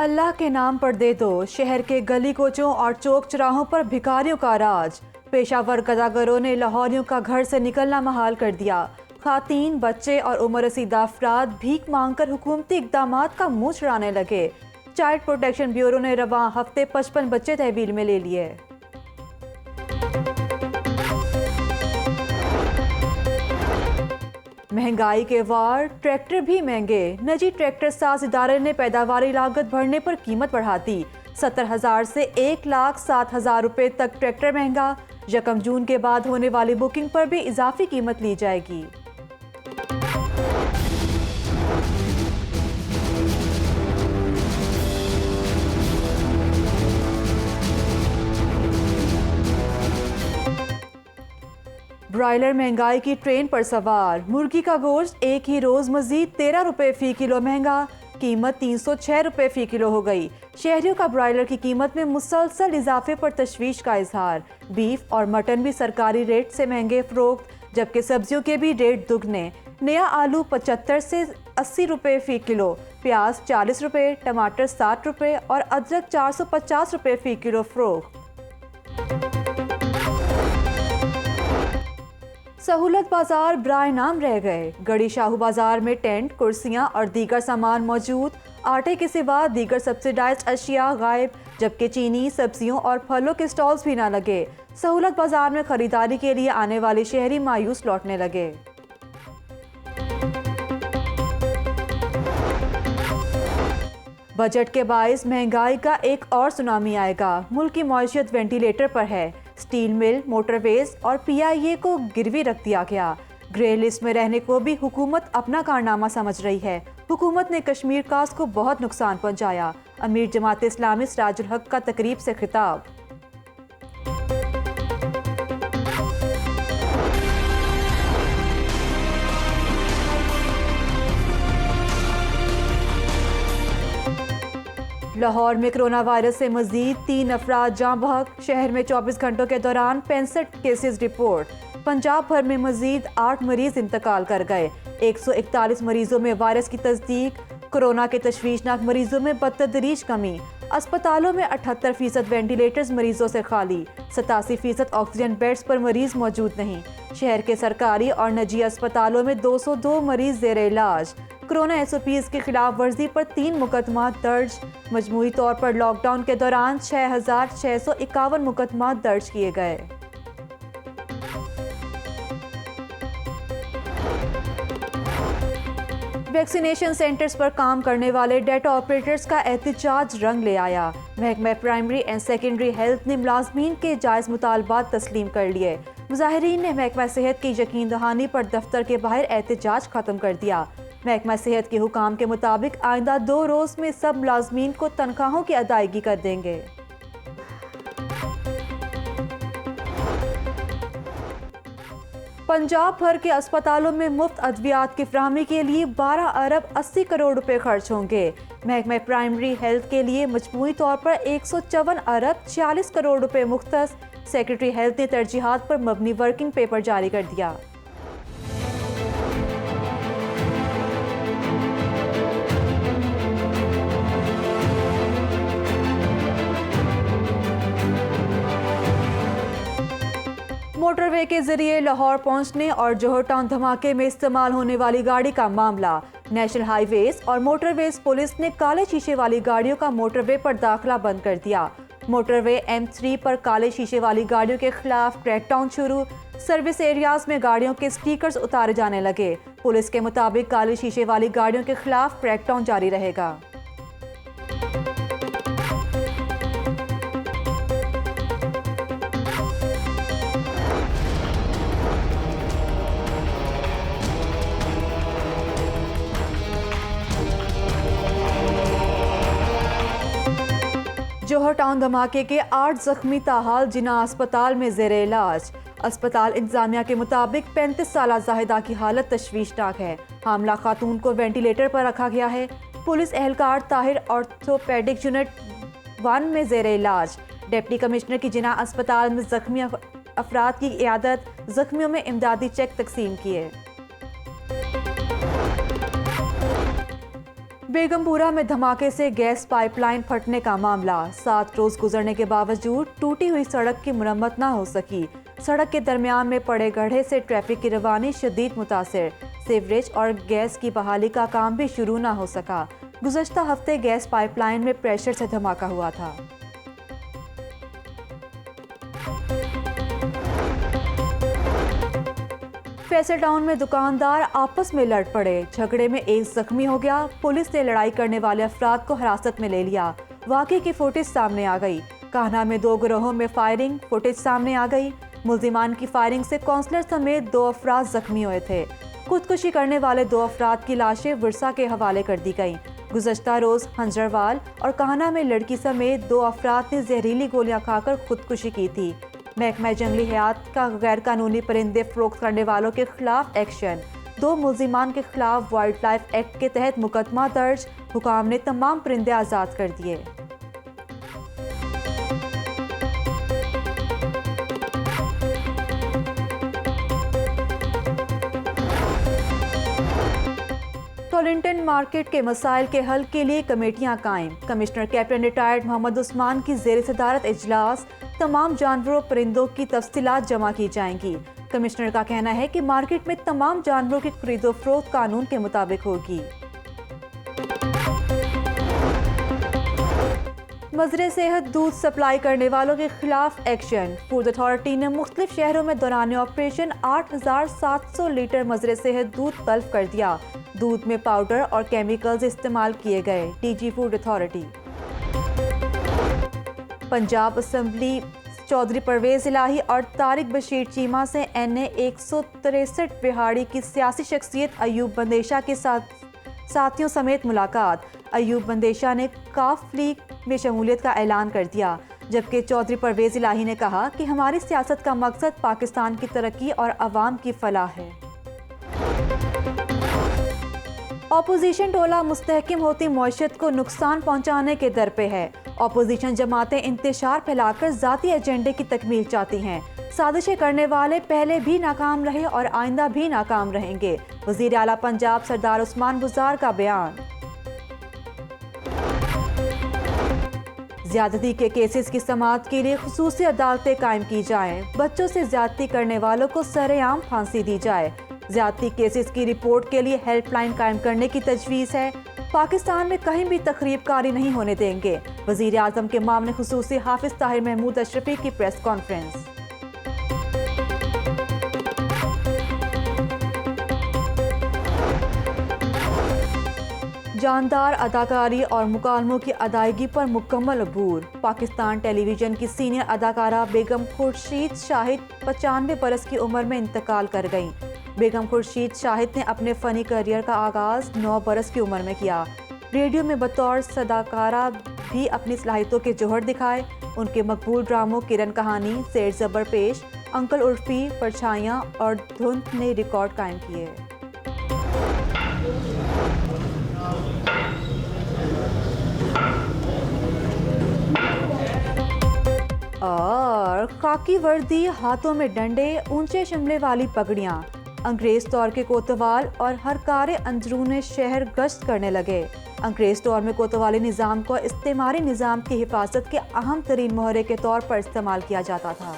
अल्लाह के नाम पर दे दो। शहर के गली कोचों और चौक चौराहों पर भिखारियों का राज। पेशावर गदागरों ने लाहौरियों का घर से निकलना महाल कर दिया। खातीन, बच्चे और उम्र रसीदा अफराद भीख मांगकर हुकूमती इक़दामात का मुंह छुड़ाने लगे। चाइल्ड प्रोटेक्शन ब्यूरो ने रवां हफ्ते 55 बच्चे तहवील में ले लिए। महंगाई के वार, ट्रैक्टर भी महंगे। निजी ट्रैक्टर साज इदारे ने पैदावारी लागत बढ़ने पर कीमत बढ़ा दी। 70,000 से 1,07,000 रुपए तक ट्रैक्टर महंगा। यकम जून के बाद होने वाली बुकिंग पर भी इजाफी कीमत ली जाएगी। ब्रॉयलर महंगाई की ट्रेन पर सवार। मुर्गी का गोश्त एक ही रोज मजीद 13 रुपए फी किलो महंगा। कीमत 306 रुपए फी किलो हो गई। शहरियों का ब्रॉयलर की कीमत में मुसलसल इजाफे पर तशवीश का इजहार। बीफ और मटन भी सरकारी रेट से महंगे फरोख्त, जबकि सब्जियों के भी रेट दुगने। नया आलू 75 से 80 रुपए फी किलो, प्याज 40 रुपए, टमाटर 60 रुपए और अदरक 450 रुपए फी किलो फरोख्त। सहूलत बाजार ब्राए नाम रह गए। गड़ी शाहू बाजार में टेंट, कुर्सियां और दीगर सामान मौजूद। आटे के सिवा दीगर सब्सिडाइज्ड अशिया गायब, जबकि चीनी, सब्जियों और फलों के स्टॉल्स भी ना लगे। सहूलत बाजार में खरीदारी के लिए आने वाले शहरी मायूस लौटने लगे। बजट के बाइस महंगाई का एक और सुनामी आएगा। मुल्क की मईशत वेंटिलेटर पर है। स्टील मिल, मोटरवेज और पीआईए को गिरवी रख दिया गया। ग्रे लिस्ट में रहने को भी हुकूमत अपना कारनामा समझ रही है। हुकूमत ने कश्मीर कास्ट को बहुत नुकसान पहुंचाया। अमीर जमात इस्लामी सिराजुल हक का तकरीब से खिताब। लाहौर में कोरोना वायरस से मजीद 3 अफराद जाँ बहक। शहर में 24 घंटों के दौरान 65 केसेस रिपोर्ट। पंजाब भर में मजीद 8 मरीज इंतकाल कर गए। 141 मरीजों में वायरस की तस्दीक। कोरोना के तशवीशनाक मरीजों में बतदरीज कमी। अस्पतालों में 78% वेंटिलेटर्स मरीजों से खाली। 87% ऑक्सीजन बेड्स पर मरीज मौजूद नहीं। शहर के सरकारी और निजी अस्पतालों में 202 मरीज जेर इलाज। कोरोना SOPs की खिलाफ वर्जी पर 3 मुकदमा दर्ज। मजमूई तौर पर लॉकडाउन के दौरान 6,651 मुकदमा दर्ज किए गए। वैक्सीनेशन सेंटर्स पर काम करने वाले डेटा ऑपरेटर्स का एहतजाज रंग ले आया। महकमा प्राइमरी एंड सेकेंडरी हेल्थ ने मुलाजमीन के जायज़ मुतालबात तस्लीम कर लिए। मुजाहिरीन ने महकमा सेहत की यकीन दहानी पर दफ्तर के बाहर एहतजाज खत्म कर दिया। महकमा सेहत के हुकाम के मुताबिक आइंदा 2 रोज में सब मुलाजमीन को तनख्वाहों की अदायगी कर देंगे। पंजाब भर के अस्पतालों में मुफ्त अद्वियात की फ्राहमी के लिए 12 अरब 80 करोड़ रुपए खर्च होंगे। महकमा प्राइमरी हेल्थ के लिए मजमूई तौर पर 154 अरब 40 करोड़ रुपए मुख्तस। सेक्रेटरी हेल्थ ने तरजीहात पर मबनी वर्किंग पेपर जारी कर दिया। मोटरवे के जरिए लाहौर पहुंचने और जौहर टाउन धमाके में इस्तेमाल होने वाली गाड़ी का मामला। नेशनल हाईवेज और मोटरवेज पुलिस ने काले शीशे वाली गाड़ियों का मोटरवे पर दाखिला बंद कर दिया। मोटरवे M3 पर काले शीशे वाली गाड़ियों के खिलाफ क्रैकडाउन शुरू। सर्विस एरियाज में गाड़ियों के स्टिकर्स उतारे जाने लगे। पुलिस के मुताबिक काले शीशे वाली गाड़ियों के खिलाफ क्रैकडाउन जारी रहेगा। जौहर टाउन धमाके के 8 जख्मी ताहाल जिना अस्पताल में जेरे इलाज। अस्पताल इंतजामिया के मुताबिक 35 साल जाहिदा की हालत तशवीशनाक है। हामला खातून को वेंटिलेटर पर रखा गया है। पुलिस एहलकार ताहिर ऑर्थोपेडिक यूनिट 1 में जेरे इलाज। डिप्टी कमिश्नर की जिना अस्पताल में जख्मी अफराद की इयादत। जख्मियों में इमदादी चेक तकसीम किए। बेगमपुरा में धमाके से गैस पाइपलाइन फटने का मामला। 7 रोज गुजरने के बावजूद टूटी हुई सड़क की मुरम्मत न हो सकी। सड़क के दरमियान में पड़े गड्ढे से ट्रैफिक की रवानी शदीद मुतासिर। सीवरेज और गैस की बहाली का काम भी शुरू न हो सका। गुज़श्ता हफ्ते गैस पाइपलाइन में प्रेशर से धमाका हुआ था। फैसल टाउन में दुकानदार आपस में लड़ पड़े। झगड़े में एक जख्मी हो गया। पुलिस ने लड़ाई करने वाले अफराद को हिरासत में ले लिया। वाक़े की फुटेज सामने आ गई। कान्हा में 2 गिरोहों में फायरिंग फुटेज सामने आ गई। मुल्जिमान की फायरिंग से काउंसलर समेत 2 अफराद जख्मी हुए थे। खुदकुशी करने वाले 2 अफराद की लाशें विरसा के हवाले कर दी गईं। गुज़श्ता रोज हंजरवाल और कान्हा में लड़की समेत 2 अफराद ने जहरीली गोलियां खाकर खुदकुशी की थी। महकमा जंगली हयात का गैर कानूनी परिंदे फरोख्त करने वालों के खिलाफ एक्शन। 2 मुल्जिमान के खिलाफ वाइल्ड लाइफ एक्ट के तहत मुकदमा दर्ज। हुकाम ने तमाम परिंदे आज़ाद कर दिए। टोलिंटन मार्केट के मसाइल के हल के लिए कमेटियां कायम। Commissioner captain retired Mohammad Usman की ज़ेर सदारत इजलास। तमाम जानवरों परिंदों की तफसीलात जमा की जाएंगी। कमिश्नर का कहना है कि मार्केट में तमाम जानवरों की खरीदो फरोख्त कानून के मुताबिक होगी। मजरे सेहत दूध सप्लाई करने वालों के खिलाफ एक्शन। फूड अथॉरिटी ने मुख्तलिफ शहरों में दौरान ऑपरेशन 8700 लीटर मजरे सेहत दूध तल्फ कर दिया। दूध में पाउडर और केमिकल्स इस्तेमाल किए गए। DG food authority. Punjab assembly Chaudhry Pervez Elahi और तारिक बशीर चीमा से NA 163 बिहाड़ी की सियासी शख्सियत अयूब बंदेशा के साथियों समेत मुलाकात। अयूब बंदेशा ने काफ लीग में शमूलियत का ऐलान कर दिया, जबकि चौधरी परवेज इलाही ने कहा कि हमारी सियासत का मकसद पाकिस्तान की तरक्की और अवाम की फलाह है। ऑपोजिशन टोला मुस्तहकम होती मईशत को नुकसान पहुंचाने के दर पे है। ऑपोजिशन जमातें इंतशार फैलाकर जाती एजेंडे की तकमील चाहती हैं। साजिशें करने वाले पहले भी नाकाम रहे और आइंदा भी नाकाम रहेंगे। वज़ीर आला पंजाब सरदार उस्मान गुजार का बयान। ज्यादती के केसेस की समाअत के लिए खुसूसी अदालतें कायम की जाएं। बच्चों से ज्यादती करने वालों को सरेआम फांसी दी जाए। ज्यादती केसेस की रिपोर्ट के लिए हेल्पलाइन कायम करने की तजवीज़ है। पाकिस्तान में कहीं भी तखरीबकारी नहीं होने देंगे। वज़ीर आज़म के मामले खुसूसी हाफिज ताहिर महमूद अशरफी की प्रेस कॉन्फ्रेंस। जानदार अदाकारी और मुकालमों की अदायगी पर मुकम्मल अबूर। पाकिस्तान टेलीविजन की सीनियर अदाकारा बेगम खुर्शीद शाहिद 95 बरस की उम्र में इंतकाल कर गईं। बेगम खुर्शीद शाहिद ने अपने फ़नी करियर का आगाज़ 9 बरस की उम्र में किया। रेडियो में बतौर सदाकारा भी अपनी सलाहियतों के जोहर दिखाए। उनके मकबूल ड्रामों किरण कहानी, शेर ज़बर पेश, अंकल उर्फी, परछाइयाँ और धुंध ने रिकॉर्ड कायम किए। और खाकी वर्दी, हाथों में डंडे, ऊंचे शिमले वाली पगड़ियाँ। अंग्रेज दौर के कोतवाल और हरकारे अंदरूने शहर गश्त करने लगे। अंग्रेज दौर में कोतवाली निज़ाम को इस्तेमारी निज़ाम की हिफाजत के अहम तरीन मोहरे के तौर पर इस्तेमाल किया जाता था।